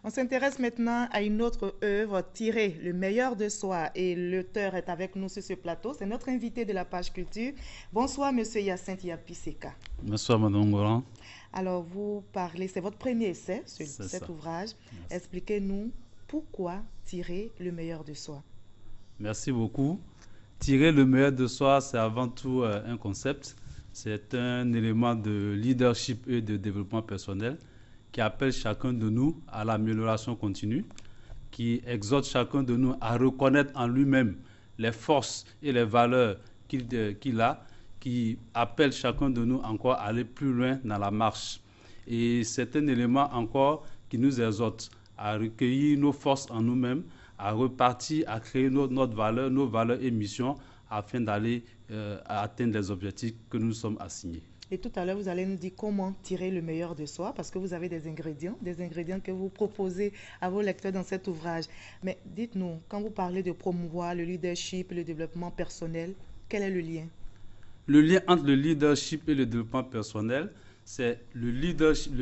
On s'intéresse maintenant à une autre œuvre, Tirer le meilleur de soi. Et l'auteur est avec nous sur ce plateau. C'est notre invité de la page culture. Bonsoir, monsieur Hyacinthe Yapiseka. Bonsoir, Madame Goran. Alors, vous parlez, c'est votre premier essai sur C'est cet ça. ouvrage. Merci. Expliquez-nous pourquoi tirer le meilleur de soi. Merci beaucoup. Tirer le meilleur de soi, c'est avant tout un concept. C'est un élément de leadership et de développement personnel qui appelle chacun de nous à l'amélioration continue, qui exhorte chacun de nous à reconnaître en lui-même les forces et les valeurs qu'il a, qui appelle chacun de nous encore à aller plus loin dans la marche. Et c'est un élément encore qui nous exhorte à recueillir nos forces en nous-mêmes, à repartir, à créer notre valeur, nos valeurs et missions afin d'aller atteindre les objectifs que nous sommes assignés. Et tout à l'heure, vous allez nous dire comment tirer le meilleur de soi, parce que vous avez des ingrédients que vous proposez à vos lecteurs dans cet ouvrage. Mais dites-nous, quand vous parlez de promouvoir le leadership, le développement personnel, quel est le lien? Le lien entre le leadership et le développement personnel, c'est le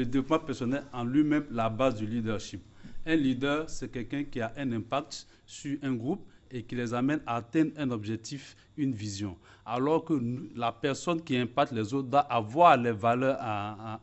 développement personnel en lui-même la base du leadership. Un leader, c'est quelqu'un qui a un impact sur un groupe et qui les amène à atteindre un objectif, une vision. Alors que la personne qui impacte les autres doit avoir les valeurs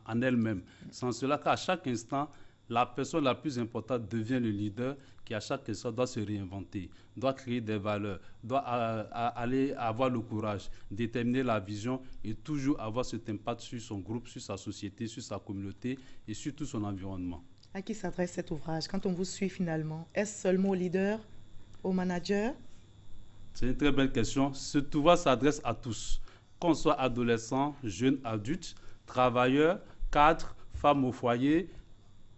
en elle-même. C'est en cela qu'à chaque instant, la personne la plus importante devient le leader qui à chaque instant doit se réinventer, doit créer des valeurs, doit aller avoir le courage, déterminer la vision et toujours avoir cet impact sur son groupe, sur sa société, sur sa communauté et sur tout son environnement. À qui s'adresse cet ouvrage quand on vous suit finalement? Est-ce seulement aux leaders, aux managers? C'est une très belle question. Ce ouvrage s'adresse à tous, qu'on soit adolescent, jeune, adulte, travailleur, cadre, femme au foyer,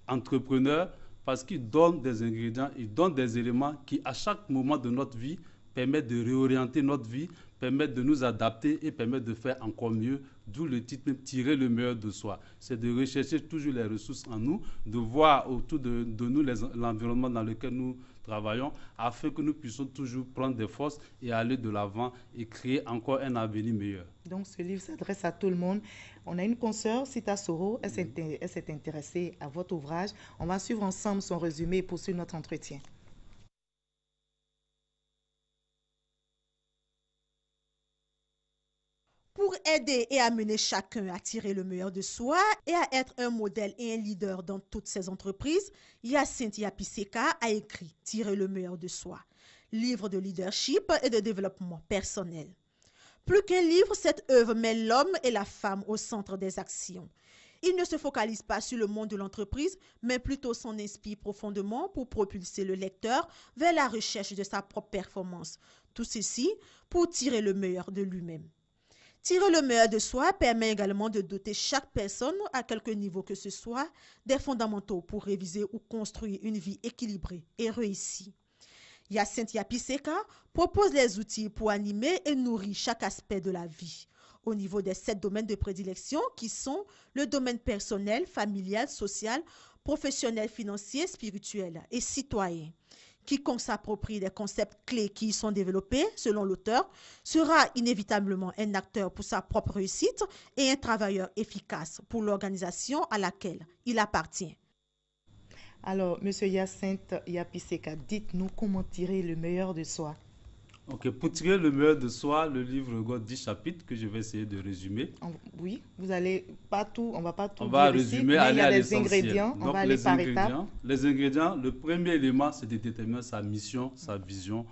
entrepreneur, parce qu'il donne des ingrédients, il donne des éléments qui, à chaque moment de notre vie, permettent de réorienter notre vie, permettent de nous adapter et permettent de faire encore mieux, d'où le titre tirer le meilleur de soi. C'est de rechercher toujours les ressources en nous, de voir autour de nous l'environnement dans lequel nous travaillons, afin que nous puissions toujours prendre des forces et aller de l'avant et créer encore un avenir meilleur. Donc ce livre s'adresse à tout le monde. On a une consoeur, Sita Soro, elle s'est intéressée à votre ouvrage. On va suivre ensemble son résumé et poursuivre notre entretien. Pour aider et amener chacun à tirer le meilleur de soi et à être un modèle et un leader dans toutes ses entreprises, Hyacinthe Yapiseka a écrit Tirer le meilleur de soi, livre de leadership et de développement personnel. Plus qu'un livre, cette œuvre met l'homme et la femme au centre des actions. Il ne se focalise pas sur le monde de l'entreprise, mais plutôt s'en inspire profondément pour propulser le lecteur vers la recherche de sa propre performance. Tout ceci pour tirer le meilleur de lui-même. Tirer le meilleur de soi permet également de doter chaque personne, à quelque niveau que ce soit, des fondamentaux pour réviser ou construire une vie équilibrée et réussie. Hyacinthe Yapiseka propose les outils pour animer et nourrir chaque aspect de la vie, au niveau des 7 domaines de prédilection qui sont le domaine personnel, familial, social, professionnel, financier, spirituel et citoyen. Quiconque s'approprie des concepts clés qui y sont développés, selon l'auteur, sera inévitablement un acteur pour sa propre réussite et un travailleur efficace pour l'organisation à laquelle il appartient. Alors, monsieur Hyacinthe Yapiseka, dites-nous comment tirer le meilleur de soi. Ok, pour tirer le meilleur de soi, le livre regorge 10 chapitres que je vais essayer de résumer. Oui, vous allez pas tout, on va pas tout On va dire ici, résumer, mais il y aller a à des l'essentiel. ingrédients, on Donc, va aller par étapes. les ingrédients, le premier élément, c'est de déterminer sa mission, sa vision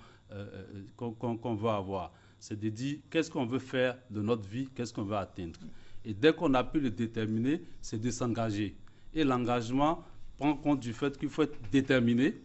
qu'on veut avoir. C'est de dire qu'est-ce qu'on veut faire de notre vie, qu'est-ce qu'on veut atteindre. Et dès qu'on a pu le déterminer, c'est de s'engager. Et l'engagement prend compte du fait qu'il faut être déterminé.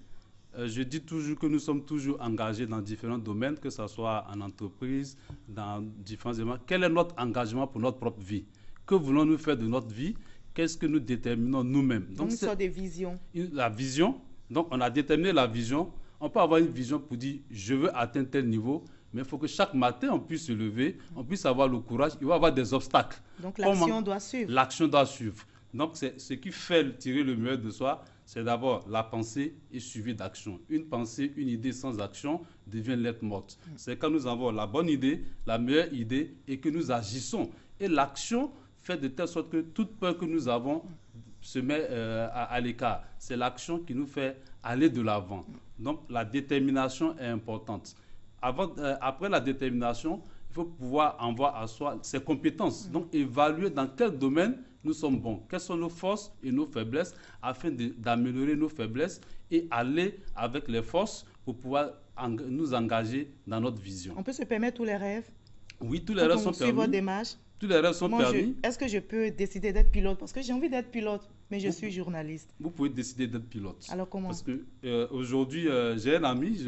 Je dis toujours que nous sommes toujours engagés dans différents domaines, que ce soit en entreprise, dans différents éléments. Quel est notre engagement pour notre propre vie? Que voulons-nous faire de notre vie? Qu'est-ce que nous déterminons nous-mêmes? Donc, une sorte de vision. La vision, donc on a déterminé la vision. On peut avoir une vision pour dire, je veux atteindre tel niveau, mais il faut que chaque matin, on puisse se lever, on puisse avoir le courage. Il va y avoir des obstacles. Donc, l'action doit suivre. L'action doit suivre. Donc, c'est ce qui fait tirer le meilleur de soi, c'est d'abord la pensée et suivi d'action. Une pensée, une idée sans action devient lettre morte. C'est quand nous avons la bonne idée, la meilleure idée et que nous agissons. Et l'action fait de telle sorte que toute peur que nous avons se met à l'écart. C'est l'action qui nous fait aller de l'avant. Donc la détermination est importante. Après la détermination, il faut pouvoir en voir à soi ses compétences. Donc évaluer dans quel domaine nous sommes bons, quelles sont nos forces et nos faiblesses, afin d'améliorer nos faiblesses et aller avec les forces pour pouvoir nous engager dans notre vision. On peut se permettre tous les rêves? Oui, tous les rêves sont permis. Votre démarche? Tous les rêves sont permis. Est-ce que je peux décider d'être pilote? Parce que j'ai envie d'être pilote, mais je suis journaliste. Vous pouvez décider d'être pilote. Alors comment? Parce que aujourd'hui, j'ai un ami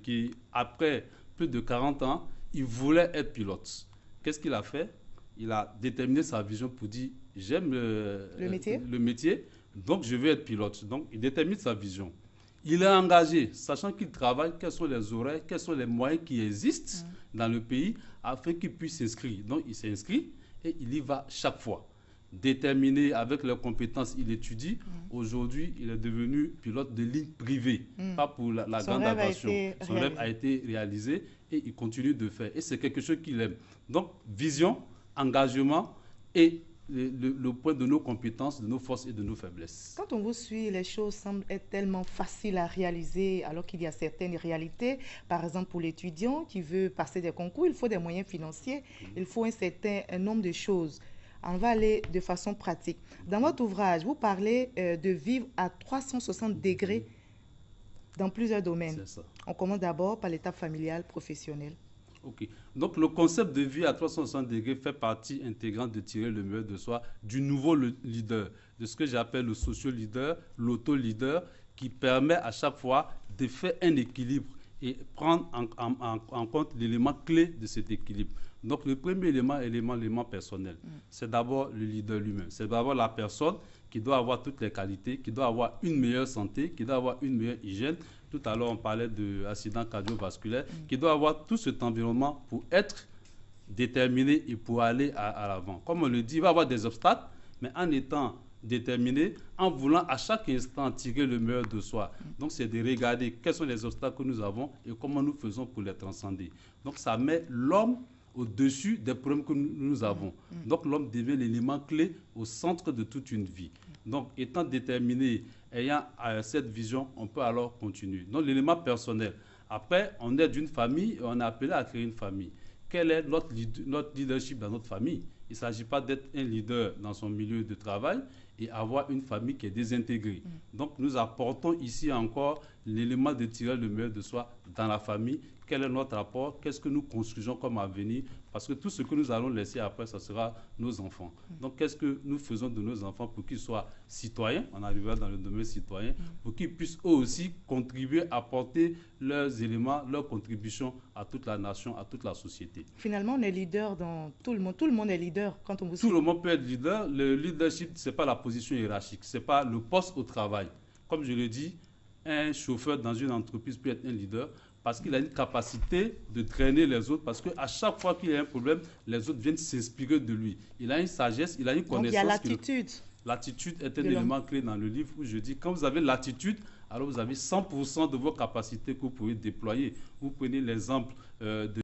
qui, après plus de 40 ans, il voulait être pilote. Qu'est-ce qu'il a fait? Il a déterminé sa vision pour dire, j'aime le métier, donc je vais être pilote. Donc il détermine sa vision. Il est engagé, sachant qu'il travaille, quels sont les horaires, quels sont les moyens qui existent dans le pays, afin qu'il puisse s'inscrire. Donc il s'inscrit et il y va chaque fois. Déterminé avec leurs compétences, il étudie. Aujourd'hui, il est devenu pilote de ligne privée, pas pour la grande aviation. Son rêve a été réalisé et il continue de faire. Et c'est quelque chose qu'il aime. Donc, vision, engagement et le point de nos compétences, de nos forces et de nos faiblesses. Quand on vous suit, les choses semblent être tellement faciles à réaliser, alors qu'il y a certaines réalités. Par exemple, pour l'étudiant qui veut passer des concours, il faut des moyens financiers, il faut un nombre de choses. On va aller de façon pratique. Dans votre ouvrage, vous parlez de vivre à 360 degrés dans plusieurs domaines. C'est ça. On commence d'abord par l'étape familiale, professionnelle. Ok. Donc, le concept de vie à 360 degrés fait partie intégrante de tirer le meilleur de soi du nouveau leader, de ce que j'appelle le socio-leader, l'auto-leader, qui permet à chaque fois de faire un équilibre et prendre en compte l'élément clé de cet équilibre. Donc, le premier l'élément personnel, c'est d'abord le leader lui-même. C'est d'abord la personne qui doit avoir toutes les qualités, qui doit avoir une meilleure santé, qui doit avoir une meilleure hygiène. Tout à l'heure, on parlait d'accident cardiovasculaire, qui doit avoir tout cet environnement pour être déterminé et pour aller à l'avant. Comme on le dit, il va y avoir des obstacles, mais en étant déterminé, en voulant à chaque instant tirer le meilleur de soi. Donc, c'est de regarder quels sont les obstacles que nous avons et comment nous faisons pour les transcender. Donc, ça met l'homme au-dessus des problèmes que nous avons. Donc, l'homme devient l'élément clé au centre de toute une vie. Donc, étant déterminé, ayant cette vision, on peut alors continuer. Donc, l'élément personnel. Après, on est d'une famille et on est appelé à créer une famille. Quel est notre leadership dans notre famille? Il ne s'agit pas d'être un leader dans son milieu de travail et avoir une famille qui est désintégrée. Donc, nous apportons ici encore l'élément de tirer le meilleur de soi dans la famille. Quel est notre rapport? Qu'est-ce que nous construisons comme avenir? Parce que tout ce que nous allons laisser après, ce sera nos enfants. Donc, qu'est-ce que nous faisons de nos enfants pour qu'ils soient citoyens? On arrivera dans le domaine citoyen, pour qu'ils puissent eux aussi contribuer, apporter leurs éléments, leurs contributions à toute la nation, à toute la société. Finalement, on est leader dans tout le monde. Tout le monde est leader quand on vous suit. Tout le monde peut être leader. Le leadership, ce n'est pas la position hiérarchique, ce n'est pas le poste au travail. Comme je le dis, un chauffeur dans une entreprise peut être un leader parce qu'il a une capacité de traîner les autres, parce qu'à chaque fois qu'il y a un problème, les autres viennent s'inspirer de lui. Il a une sagesse, il a une connaissance. Donc, il y a l'attitude. L'attitude est un élément clé dans le livre où je dis, quand vous avez l'attitude, alors vous avez 100% de vos capacités que vous pouvez déployer. Vous prenez l'exemple de